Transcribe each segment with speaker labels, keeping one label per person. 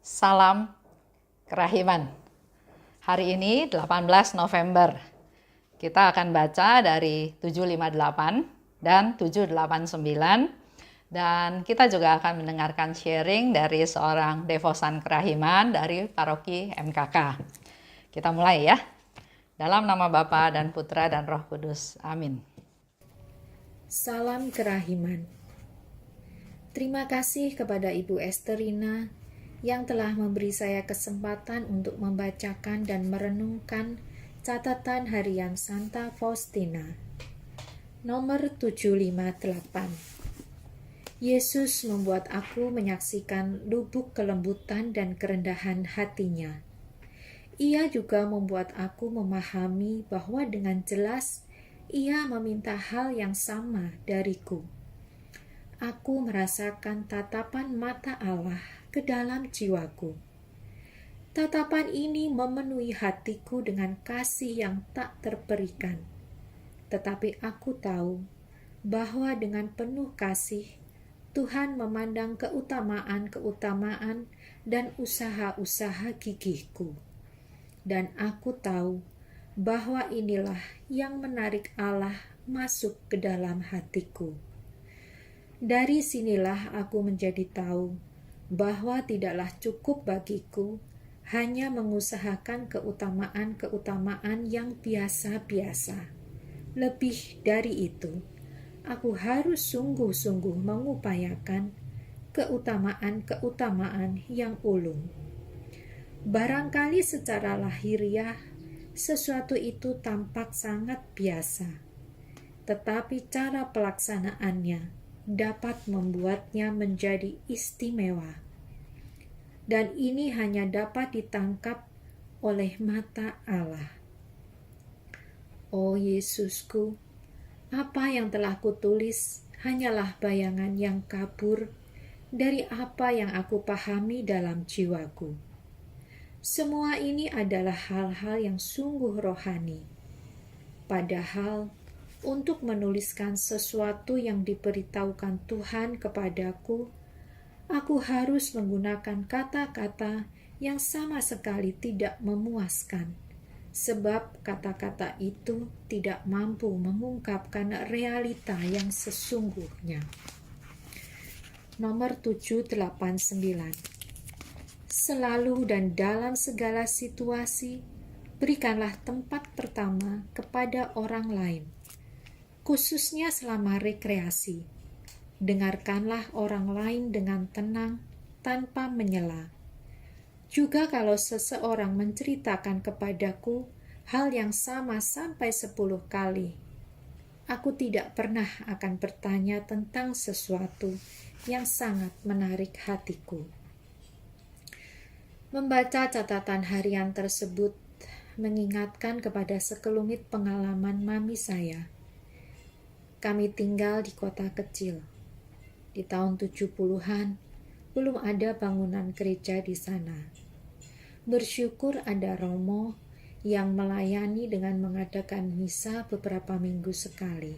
Speaker 1: Salam Kerahiman. Hari ini 18 November. Kita akan baca dari 758 dan 789. Dan kita juga akan mendengarkan sharing dari seorang devosan kerahiman dari Paroki MKK. Kita mulai ya. Dalam nama Bapa dan Putra dan Roh Kudus. Amin.
Speaker 2: Salam Kerahiman. Terima kasih kepada Ibu Esterina yang telah memberi saya kesempatan untuk membacakan dan merenungkan catatan harian Santa Faustina. Nomor 758. Yesus membuat aku menyaksikan lubuk kelembutan dan kerendahan hatinya. Ia juga membuat aku memahami bahwa dengan jelas ia meminta hal yang sama dariku. Aku merasakan tatapan mata Allah ke dalam jiwaku. Tatapan ini memenuhi hatiku dengan kasih yang tak terperikan. Tetapi aku tahu bahwa dengan penuh kasih, Tuhan memandang keutamaan-keutamaan dan usaha-usaha gigihku. Dan aku tahu bahwa inilah yang menarik Allah masuk ke dalam hatiku. Dari sinilah aku menjadi tahu bahwa tidaklah cukup bagiku hanya mengusahakan keutamaan-keutamaan yang biasa-biasa. Lebih dari itu, aku harus sungguh-sungguh mengupayakan keutamaan-keutamaan yang ulung. Barangkali secara lahiriah, sesuatu itu tampak sangat biasa, tetapi cara pelaksanaannya dapat membuatnya menjadi istimewa. Dan ini hanya dapat ditangkap oleh mata Allah. Oh Yesusku, apa yang telah kutulis hanyalah bayangan yang kabur dari apa yang aku pahami dalam jiwaku. Semua ini adalah hal-hal yang sungguh rohani. Padahal, untuk menuliskan sesuatu yang diberitahukan Tuhan kepadaku, aku harus menggunakan kata-kata yang sama sekali tidak memuaskan, sebab kata-kata itu tidak mampu mengungkapkan realita yang sesungguhnya. Nomor 789. Selalu dan dalam segala situasi, berikanlah tempat pertama kepada orang lain, khususnya selama rekreasi. Dengarkanlah orang lain dengan tenang, tanpa menyela. Juga kalau seseorang menceritakan kepadaku hal yang sama sampai 10 kali, aku tidak pernah akan bertanya tentang sesuatu yang sangat menarik hatiku. Membaca catatan harian tersebut mengingatkan kepada sekelumit pengalaman mami saya. Kami tinggal di kota kecil. Di tahun 70-an, belum ada bangunan gereja di sana. Bersyukur ada Romo yang melayani dengan mengadakan misa beberapa minggu sekali.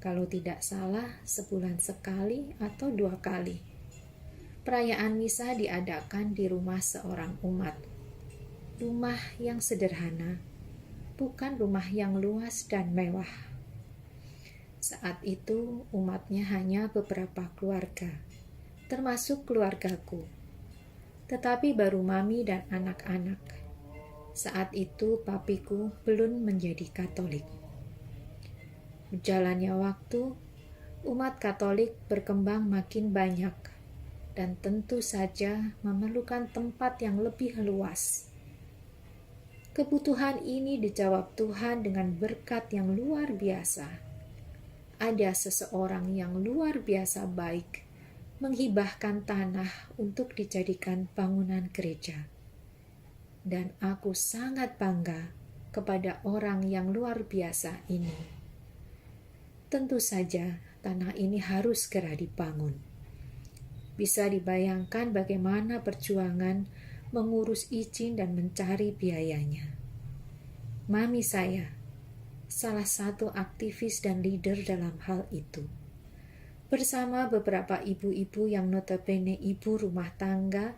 Speaker 2: Kalau tidak salah, sebulan sekali atau 2 kali. Perayaan misa diadakan di rumah seorang umat. Rumah yang sederhana, bukan rumah yang luas dan mewah. Saat itu umatnya hanya beberapa keluarga, termasuk keluargaku. Tetapi baru mami dan anak-anak. Saat itu papiku belum menjadi Katolik. Berjalannya waktu, umat Katolik berkembang makin banyak dan tentu saja memerlukan tempat yang lebih luas. Kebutuhan ini dijawab Tuhan dengan berkat yang luar biasa. Ada seseorang yang luar biasa baik menghibahkan tanah untuk dijadikan bangunan gereja. Dan aku sangat bangga kepada orang yang luar biasa ini. Tentu saja tanah ini harus segera dibangun. Bisa dibayangkan bagaimana perjuangan mengurus izin dan mencari biayanya. Mami saya salah satu aktivis dan leader dalam hal itu. Bersama beberapa ibu-ibu yang notabene ibu rumah tangga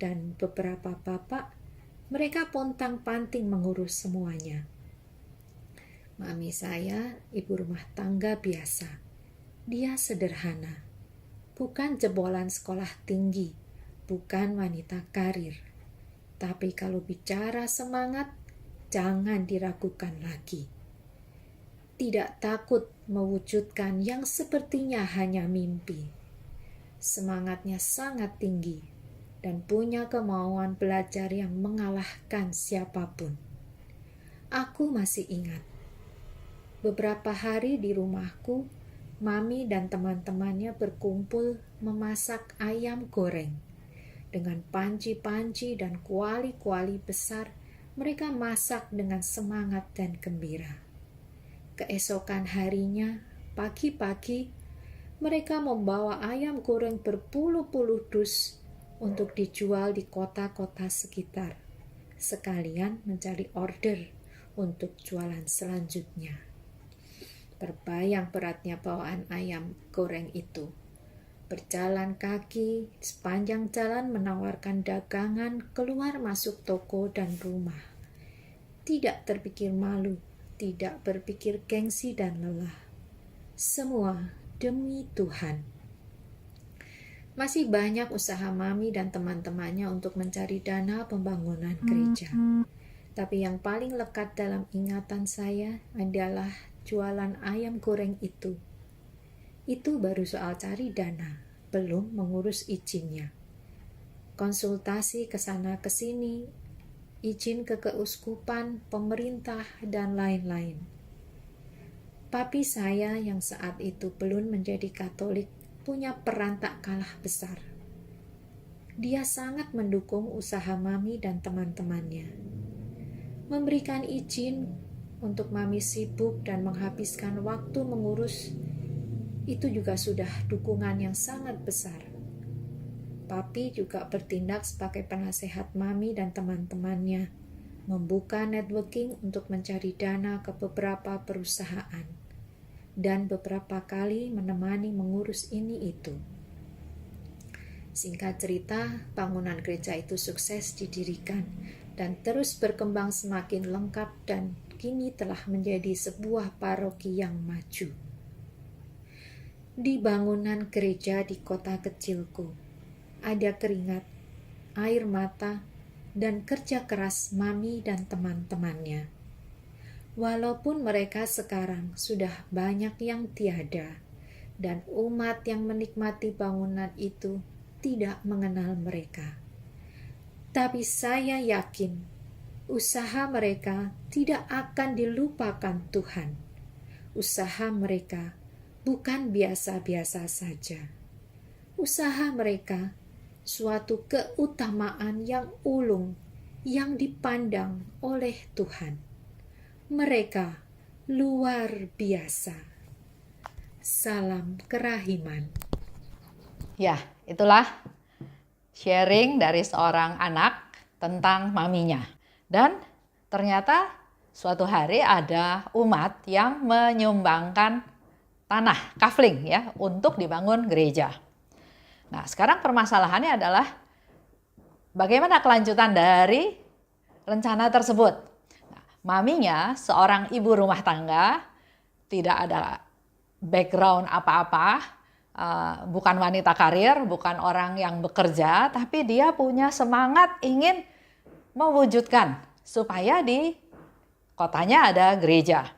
Speaker 2: dan beberapa bapak, mereka pontang-panting mengurus semuanya. Mami saya ibu rumah tangga biasa. Dia sederhana. Bukan jebolan sekolah tinggi, bukan wanita karir. Tapi kalau bicara semangat, jangan diragukan lagi. Tidak takut mewujudkan yang sepertinya hanya mimpi. Semangatnya sangat tinggi dan punya kemauan belajar yang mengalahkan siapapun. Aku masih ingat, beberapa hari di rumahku, Mami dan teman-temannya berkumpul memasak ayam goreng. Dengan panci-panci dan kuali-kuali besar, mereka masak dengan semangat dan gembira. Keesokan harinya, pagi-pagi, mereka membawa ayam goreng berpuluh-puluh dus untuk dijual di kota-kota sekitar, sekalian mencari order untuk jualan selanjutnya. Terbayang beratnya bawaan ayam goreng itu. Berjalan kaki sepanjang jalan menawarkan dagangan keluar masuk toko dan rumah. Tidak terpikir malu, tidak berpikir gengsi dan lelah. Semua demi Tuhan. Masih banyak usaha Mami dan teman-temannya untuk mencari dana pembangunan gereja. Tapi yang paling lekat dalam ingatan saya adalah jualan ayam goreng itu. Itu baru soal cari dana, belum mengurus izinnya. Konsultasi ke sana ke sini, izin ke keuskupan, pemerintah, dan lain-lain. Papi saya yang saat itu belum menjadi Katolik punya peran tak kalah besar. Dia sangat mendukung usaha Mami dan teman-temannya. Memberikan izin untuk Mami sibuk dan menghabiskan waktu mengurus, itu juga sudah dukungan yang sangat besar. Papi juga bertindak sebagai penasehat Mami dan teman-temannya, membuka networking untuk mencari dana ke beberapa perusahaan, dan beberapa kali menemani mengurus ini itu. Singkat cerita, bangunan gereja itu sukses didirikan dan terus berkembang semakin lengkap dan kini telah menjadi sebuah paroki yang maju. Di bangunan gereja di kota kecilku, ada keringat, air mata, dan kerja keras Mami dan teman-temannya. Walaupun mereka sekarang sudah banyak yang tiada, dan umat yang menikmati bangunan itu tidak mengenal mereka. Tapi saya yakin usaha mereka tidak akan dilupakan Tuhan. Usaha mereka bukan biasa-biasa saja. Usaha mereka suatu keutamaan yang ulung yang dipandang oleh Tuhan. Mereka luar biasa. Salam kerahiman.
Speaker 1: Ya, itulah sharing dari seorang anak tentang maminya. Dan ternyata suatu hari ada umat yang menyumbangkan tanah kafling ya untuk dibangun gereja. Nah, sekarang permasalahannya adalah bagaimana kelanjutan dari rencana tersebut. Nah, maminya seorang ibu rumah tangga, tidak ada background apa-apa, bukan wanita karir, bukan orang yang bekerja, tapi dia punya semangat ingin mewujudkan supaya di kotanya ada gereja.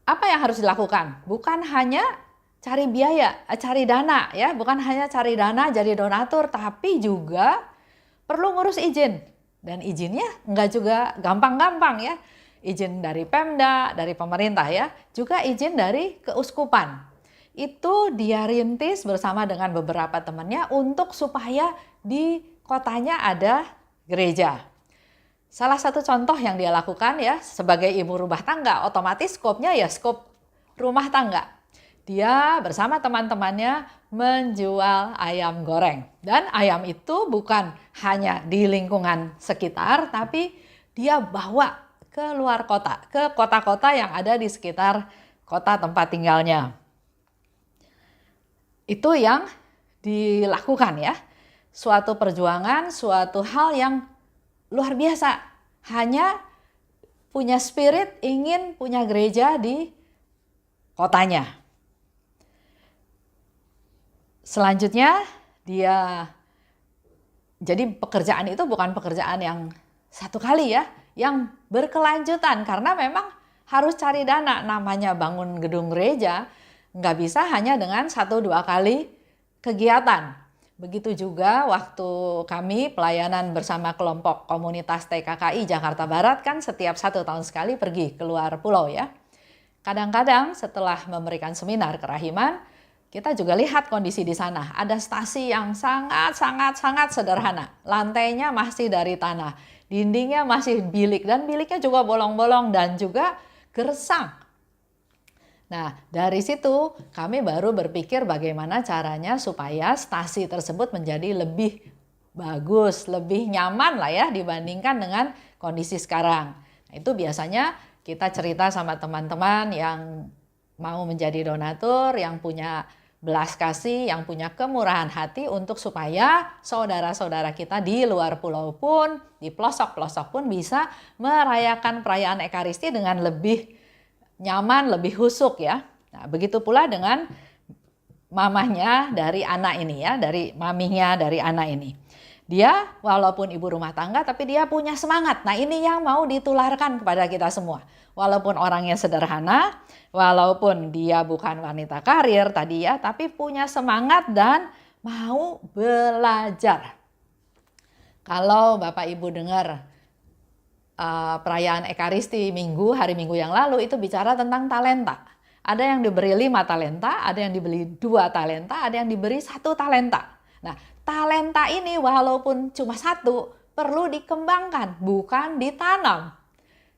Speaker 1: Apa yang harus dilakukan? Bukan hanya cari biaya, cari dana ya, bukan hanya cari dana jadi donatur, tapi juga perlu ngurus izin. Dan izinnya enggak juga gampang-gampang ya. Izin dari Pemda, dari pemerintah ya, juga izin dari keuskupan. Itu dia rintis bersama dengan beberapa temannya untuk supaya di kotanya ada gereja. Salah satu contoh yang dia lakukan ya sebagai ibu rumah tangga, otomatis skopnya ya skop rumah tangga. Dia bersama teman-temannya menjual ayam goreng. Dan ayam itu bukan hanya di lingkungan sekitar, tapi dia bawa ke luar kota, ke kota-kota yang ada di sekitar kota tempat tinggalnya. Itu yang dilakukan ya. suatu perjuangan, suatu hal yang luar biasa. Hanya punya spirit ingin punya gereja di kotanya. Selanjutnya jadi pekerjaan itu bukan pekerjaan yang satu kali ya, yang berkelanjutan karena memang harus cari dana. Namanya bangun gedung gereja nggak bisa hanya dengan 1-2 kali kegiatan. Begitu juga waktu kami pelayanan bersama kelompok komunitas TKKI Jakarta Barat kan setiap 1 tahun sekali pergi keluar pulau ya. Kadang-kadang setelah memberikan seminar kerahiman, kita juga lihat kondisi di sana. Ada stasi yang sangat sederhana. Lantainya masih dari tanah. Dindingnya masih bilik. Dan biliknya juga bolong-bolong dan juga gersang. Nah, dari situ kami baru berpikir bagaimana caranya supaya stasi tersebut menjadi lebih bagus, lebih nyaman lah ya dibandingkan dengan kondisi sekarang. Nah, itu biasanya kita cerita sama teman-teman yang mau menjadi donatur, yang punya belas kasih, yang punya kemurahan hati untuk supaya saudara-saudara kita di luar pulau pun, di pelosok-pelosok pun bisa merayakan perayaan Ekaristi dengan lebih nyaman, lebih husuk ya. Nah, begitu pula dengan mamahnya dari anak ini ya, dari maminya dari anak ini. Dia walaupun ibu rumah tangga tapi dia punya semangat. Nah, ini yang mau ditularkan kepada kita semua. Walaupun orangnya sederhana, walaupun dia bukan wanita karir tadi ya, tapi punya semangat dan mau belajar. Kalau Bapak Ibu dengar perayaan Ekaristi hari Minggu yang lalu itu bicara tentang talenta. Ada yang diberi 5 talenta, ada yang diberi 2 talenta, ada yang diberi 1 talenta. Nah, talenta ini walaupun cuma 1 perlu dikembangkan, bukan ditanam.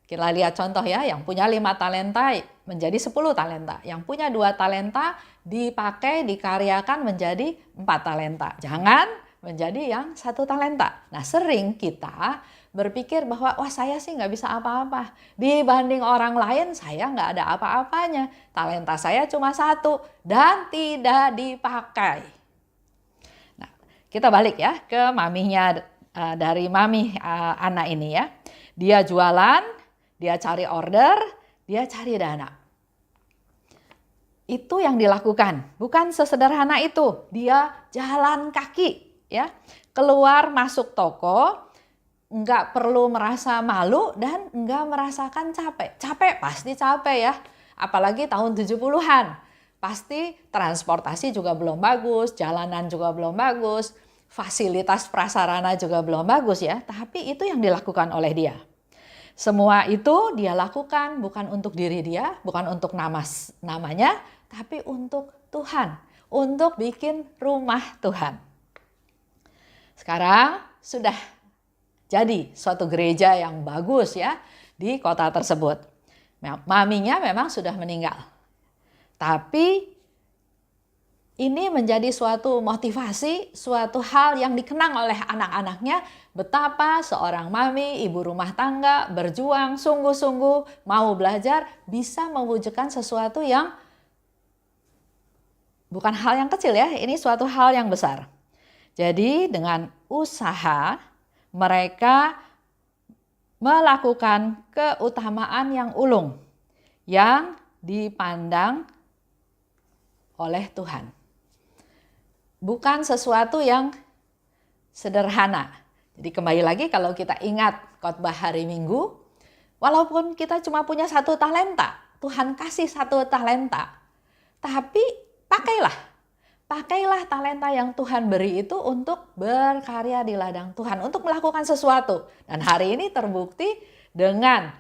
Speaker 1: Kita lihat contoh ya, yang punya 5 talenta menjadi 10 talenta. Yang punya 2 talenta dipakai, dikaryakan menjadi 4 talenta. Jangan menjadi yang 1 talenta. Nah, sering kita berpikir bahwa wah saya sih nggak bisa apa-apa. Dibanding orang lain saya nggak ada apa-apanya. Talenta saya cuma 1 dan tidak dipakai. Nah, kita balik ya ke maminya dari mami anak ini ya. Dia jualan. Dia cari order, dia cari dana. Itu yang dilakukan, bukan sesederhana itu. Dia jalan kaki, ya, keluar masuk toko, nggak perlu merasa malu dan nggak merasakan capek. Capek pasti capek ya, apalagi tahun 70-an. Pasti transportasi juga belum bagus, jalanan juga belum bagus, fasilitas prasarana juga belum bagus ya. Tapi itu yang dilakukan oleh dia. Semua itu dia lakukan bukan untuk diri dia, bukan untuk namanya, tapi untuk Tuhan, untuk bikin rumah Tuhan. Sekarang sudah jadi suatu gereja yang bagus ya di kota tersebut. Maminya memang sudah meninggal. Tapi ini menjadi suatu motivasi, suatu hal yang dikenang oleh anak-anaknya betapa seorang mami, ibu rumah tangga berjuang sungguh-sungguh mau belajar bisa mewujudkan sesuatu yang bukan hal yang kecil ya, ini suatu hal yang besar. Jadi dengan usaha mereka melakukan keutamaan yang ulung yang dipandang oleh Tuhan. Bukan sesuatu yang sederhana. Jadi kembali lagi kalau kita ingat khotbah hari Minggu, walaupun kita cuma punya 1 talenta, Tuhan kasih 1 talenta, tapi pakailah talenta yang Tuhan beri itu untuk berkarya di ladang Tuhan, untuk melakukan sesuatu. Dan hari ini terbukti dengan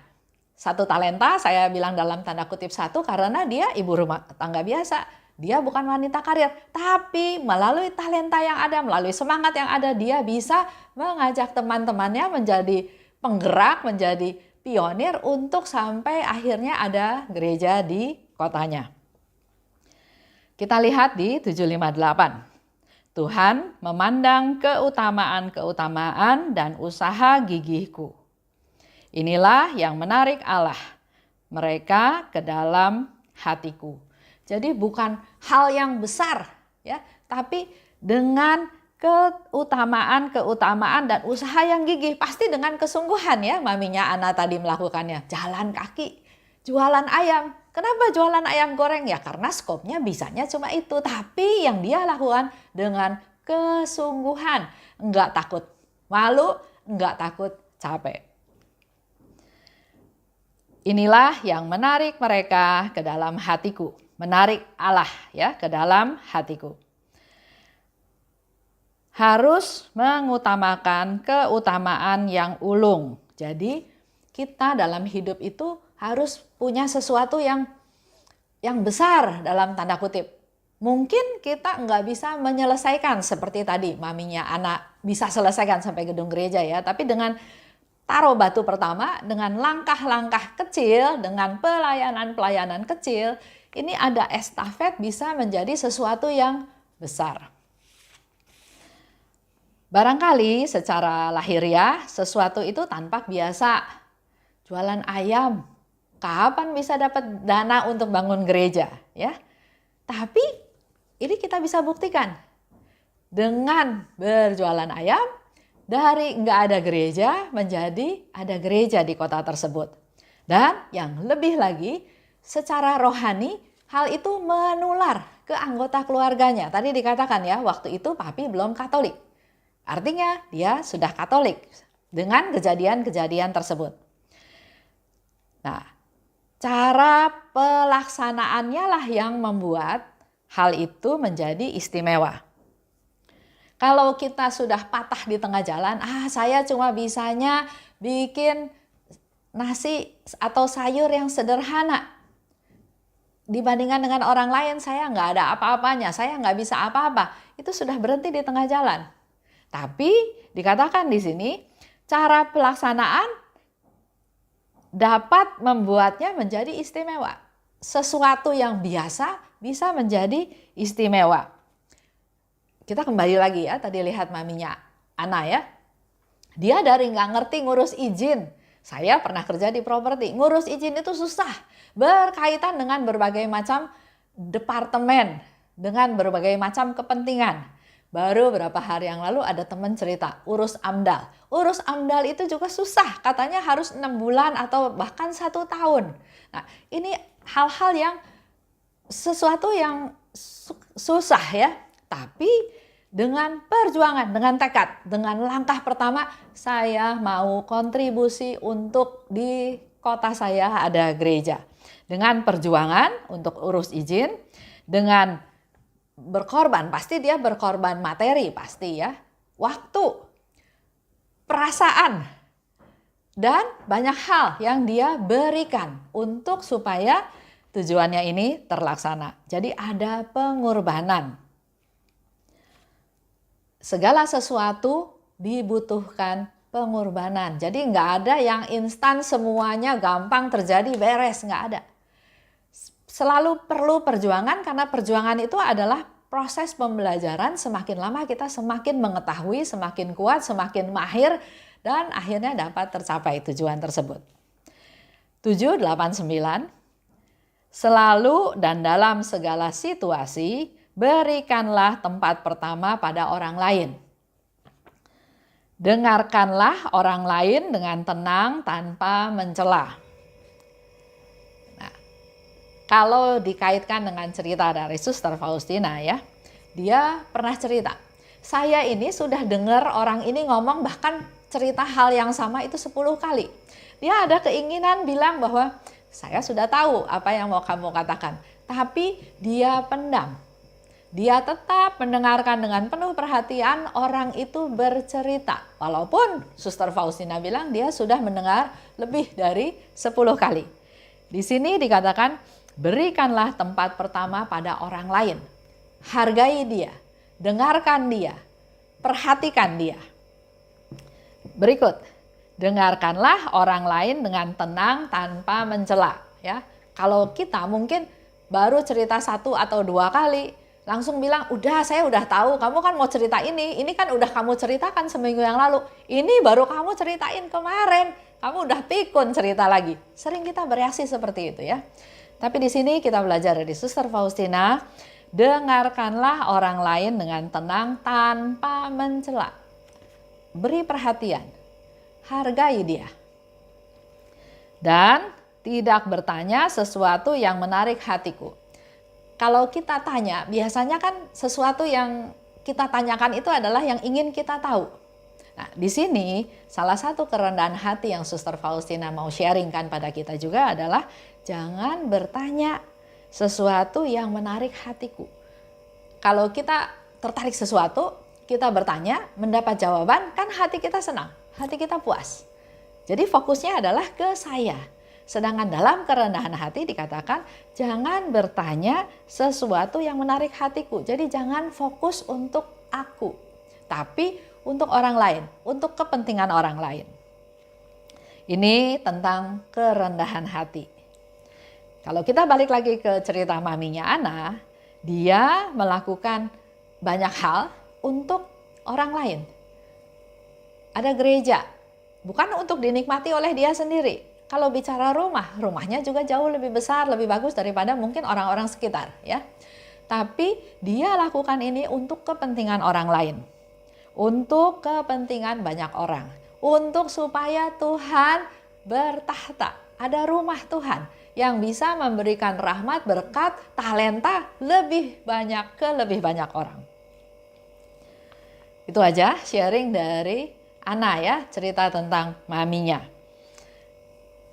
Speaker 1: 1 talenta, saya bilang dalam tanda kutip 1 karena dia ibu rumah tangga biasa. Dia bukan wanita karir, tapi melalui talenta yang ada, melalui semangat yang ada, dia bisa mengajak teman-temannya menjadi penggerak, menjadi pionir untuk sampai akhirnya ada gereja di kotanya. Kita lihat di 758. Tuhan memandang keutamaan-keutamaan dan usaha gigihku. Inilah yang menarik Allah, mereka ke dalam hatiku. Jadi bukan hal yang besar ya, tapi dengan keutamaan dan usaha yang gigih. Pasti dengan kesungguhan ya maminya Ana tadi melakukannya. Jalan kaki, jualan ayam. Kenapa jualan ayam goreng? Ya karena skopnya bisanya cuma itu. Tapi yang dia lakukan dengan kesungguhan. Enggak takut malu, enggak takut capek. Inilah yang menarik mereka ke dalam hatiku. Menarik Allah ya ke dalam hatiku. Harus mengutamakan keutamaan yang ulung. Jadi kita dalam hidup itu harus punya sesuatu yang besar dalam tanda kutip. Mungkin kita nggak bisa menyelesaikan seperti tadi maminya anak bisa selesaikan sampai gedung gereja ya. Tapi dengan taruh batu pertama, dengan langkah-langkah kecil, dengan pelayanan-pelayanan kecil, ini ada estafet bisa menjadi sesuatu yang besar. Barangkali secara lahiriah sesuatu itu tampak biasa. Jualan ayam, kapan bisa dapat dana untuk bangun gereja ya? Tapi ini kita bisa buktikan dengan berjualan ayam dari nggak ada gereja menjadi ada gereja di kota tersebut. Dan yang lebih lagi secara rohani hal itu menular ke anggota keluarganya. Tadi dikatakan ya waktu itu papi belum Katolik. Artinya dia sudah Katolik dengan kejadian-kejadian tersebut. Nah, cara pelaksanaannya lah yang membuat hal itu menjadi istimewa. Kalau kita sudah patah di tengah jalan, saya cuma bisanya bikin nasi atau sayur yang sederhana. Dibandingkan dengan orang lain, saya nggak ada apa-apanya, saya nggak bisa apa-apa. Itu sudah berhenti di tengah jalan. Tapi dikatakan di sini, cara pelaksanaan dapat membuatnya menjadi istimewa. Sesuatu yang biasa bisa menjadi istimewa. Kita kembali lagi ya, tadi lihat maminya Ana ya. Dia dari nggak ngerti ngurus izin. Saya pernah kerja di properti, ngurus izin itu susah. Berkaitan dengan berbagai macam departemen, dengan berbagai macam kepentingan. Baru beberapa hari yang lalu ada teman cerita, urus AMDAL. Urus AMDAL itu juga susah, katanya harus 6 bulan atau bahkan 1 tahun. Nah ini hal-hal yang sesuatu yang susah ya. Tapi dengan perjuangan, dengan tekad, dengan langkah pertama saya mau kontribusi untuk di kota saya ada gereja. Dengan perjuangan untuk urus izin, dengan berkorban, pasti dia berkorban materi pasti ya. Waktu, perasaan, dan banyak hal yang dia berikan untuk supaya tujuannya ini terlaksana. Jadi ada pengorbanan. Segala sesuatu dibutuhkan pengorbanan. Jadi nggak ada yang instan semuanya gampang terjadi beres, nggak ada. Selalu perlu perjuangan karena perjuangan itu adalah proses pembelajaran. Semakin lama kita semakin mengetahui, semakin kuat, semakin mahir dan akhirnya dapat tercapai tujuan tersebut. 789 selalu dan dalam segala situasi berikanlah tempat pertama pada orang lain. Dengarkanlah orang lain dengan tenang tanpa mencela. Nah, kalau dikaitkan dengan cerita dari Suster Faustina ya, dia pernah cerita, saya ini sudah dengar orang ini ngomong bahkan cerita hal yang sama itu 10 kali. Dia ada keinginan bilang bahwa saya sudah tahu apa yang mau kamu katakan, tapi dia pendam. Dia tetap mendengarkan dengan penuh perhatian orang itu bercerita. Walaupun Suster Faustina bilang dia sudah mendengar lebih dari 10 kali. Di sini dikatakan berikanlah tempat pertama pada orang lain. Hargai dia, dengarkan dia, perhatikan dia. Berikut, dengarkanlah orang lain dengan tenang tanpa mencela. Ya, kalau kita mungkin baru cerita 1 atau 2 kali, langsung bilang, udah saya udah tahu, kamu kan mau cerita ini kan udah kamu ceritakan seminggu yang lalu, ini baru kamu ceritain kemarin, kamu udah pikun cerita lagi. Sering kita bereaksi seperti itu ya. Tapi di sini kita belajar dari Suster Faustina, Dengarkanlah orang lain dengan tenang tanpa mencela. Beri perhatian, hargai dia. Dan tidak bertanya sesuatu yang menarik hatiku. Kalau kita tanya, biasanya kan sesuatu yang kita tanyakan itu adalah yang ingin kita tahu. Nah, di sini salah satu kerendahan hati yang Suster Faustina mau sharingkan pada kita juga adalah jangan bertanya sesuatu yang menarik hatiku. Kalau kita tertarik sesuatu, kita bertanya, mendapat jawaban, kan hati kita senang, hati kita puas. Jadi fokusnya adalah ke saya. Sedangkan dalam kerendahan hati dikatakan jangan bertanya sesuatu yang menarik hatiku. Jadi jangan fokus untuk aku, tapi untuk orang lain, untuk kepentingan orang lain. Ini tentang kerendahan hati. Kalau kita balik lagi ke cerita maminya Ana, dia melakukan banyak hal untuk orang lain. Ada gereja, bukan untuk dinikmati oleh dia sendiri. Kalau bicara rumah, rumahnya juga jauh lebih besar, lebih bagus daripada mungkin orang-orang sekitar, ya. Tapi dia lakukan ini untuk kepentingan orang lain. Untuk kepentingan banyak orang, untuk supaya Tuhan bertahta. Ada rumah Tuhan yang bisa memberikan rahmat, berkat, talenta lebih banyak orang. Itu aja sharing dari Ana ya, cerita tentang maminya.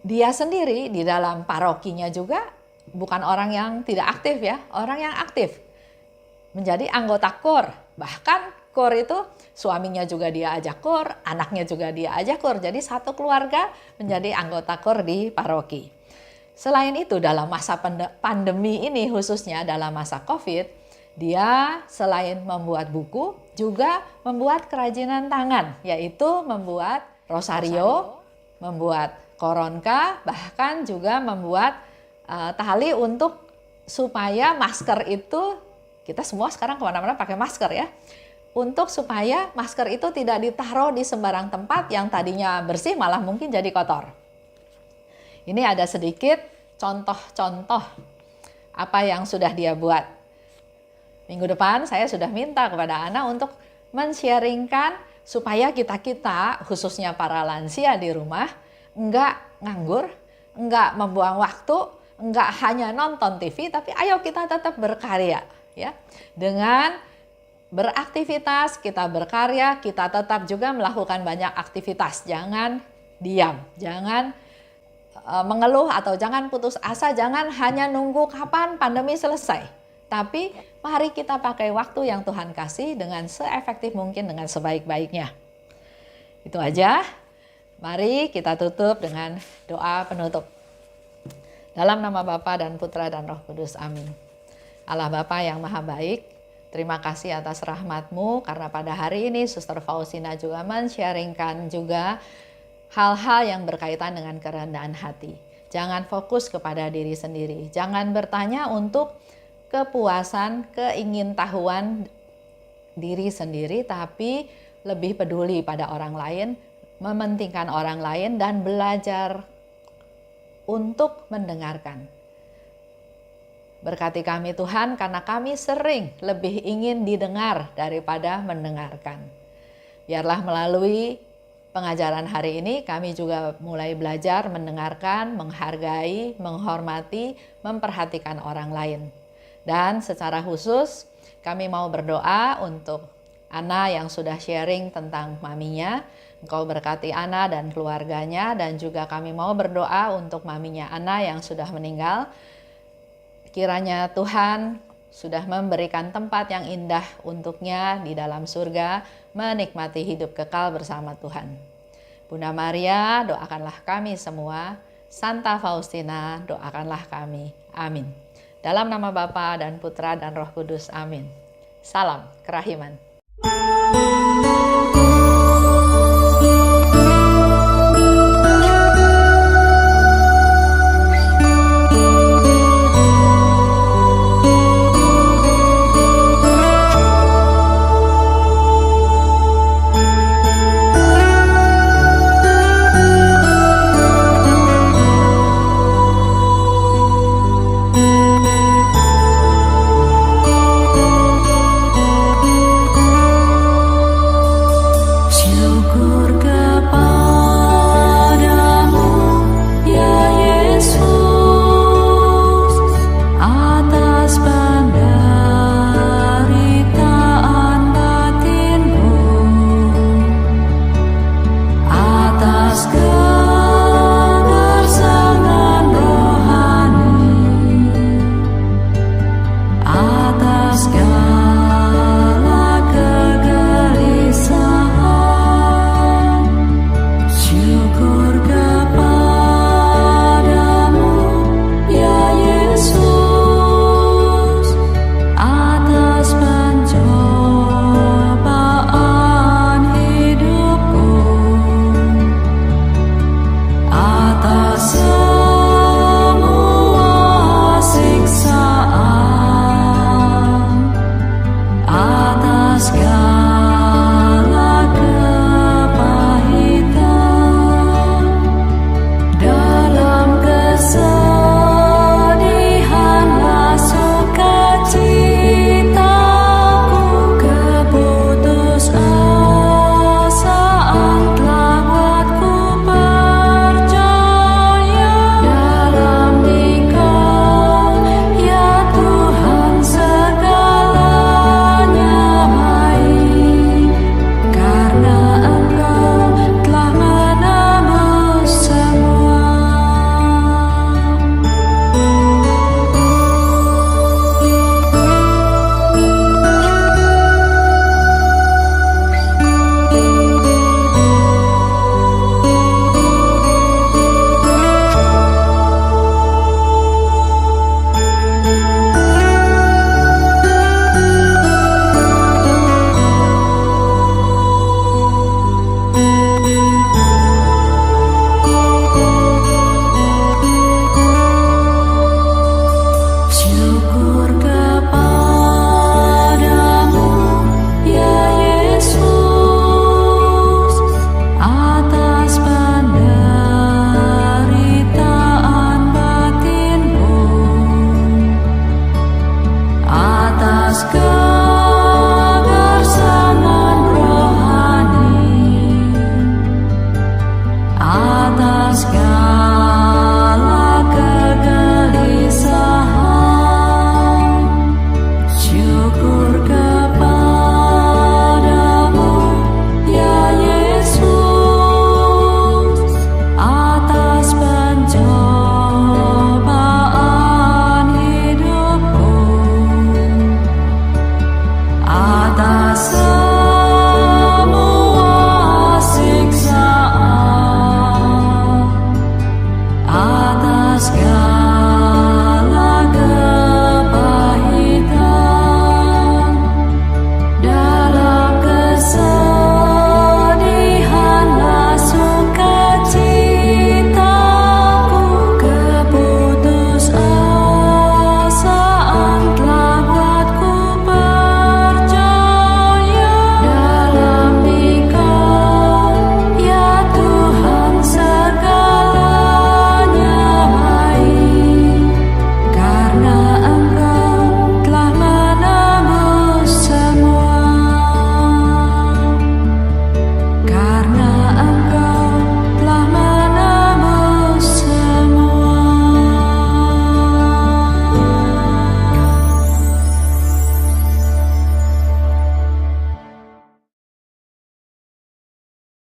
Speaker 1: Dia sendiri di dalam parokinya juga bukan orang yang tidak aktif ya, orang yang aktif. Menjadi anggota KOR, bahkan KOR itu suaminya juga dia ajak KOR, anaknya juga dia ajak KOR. Jadi satu keluarga menjadi anggota KOR di paroki. Selain itu dalam masa pandemi ini khususnya dalam masa COVID, dia selain membuat buku juga membuat kerajinan tangan, yaitu membuat rosario, membuat koronka, bahkan juga membuat tali untuk supaya masker itu, kita semua sekarang kemana-mana pakai masker ya, untuk supaya masker itu tidak ditaruh di sembarang tempat yang tadinya bersih malah mungkin jadi kotor. Ini ada sedikit contoh-contoh apa yang sudah dia buat. Minggu depan saya sudah minta kepada Ana untuk men-sharingkan supaya kita khususnya para lansia di rumah enggak nganggur, enggak membuang waktu, enggak hanya nonton TV, tapi ayo kita tetap berkarya ya. Dengan beraktivitas, kita berkarya, kita tetap juga melakukan banyak aktivitas. Jangan diam, jangan mengeluh atau jangan putus asa, jangan hanya nunggu kapan pandemi selesai. Tapi mari kita pakai waktu yang Tuhan kasih dengan seefektif mungkin, dengan sebaik-baiknya. Itu aja. Mari kita tutup dengan doa penutup. Dalam nama Bapa dan Putra dan Roh Kudus, amin. Allah Bapa yang Maha Baik, terima kasih atas rahmat-Mu karena pada hari ini Suster Faustina juga men-sharingkan juga hal-hal yang berkaitan dengan kerendahan hati. Jangan fokus kepada diri sendiri. Jangan bertanya untuk kepuasan, keingintahuan diri sendiri, tapi lebih peduli pada orang lain, mementingkan orang lain dan belajar untuk mendengarkan. Berkati kami Tuhan karena kami sering lebih ingin didengar daripada mendengarkan. Biarlah melalui pengajaran hari ini kami juga mulai belajar mendengarkan, menghargai, menghormati, memperhatikan orang lain. Dan secara khusus kami mau berdoa untuk Ana yang sudah sharing tentang maminya. Engkau berkati Ana dan keluarganya, dan juga kami mau berdoa untuk maminya Ana yang sudah meninggal. Kiranya Tuhan sudah memberikan tempat yang indah untuknya di dalam surga, menikmati hidup kekal bersama Tuhan. Bunda Maria, doakanlah kami semua. Santa Faustina, doakanlah kami. Amin. Dalam nama Bapa dan Putra dan Roh Kudus, amin. Salam kerahiman.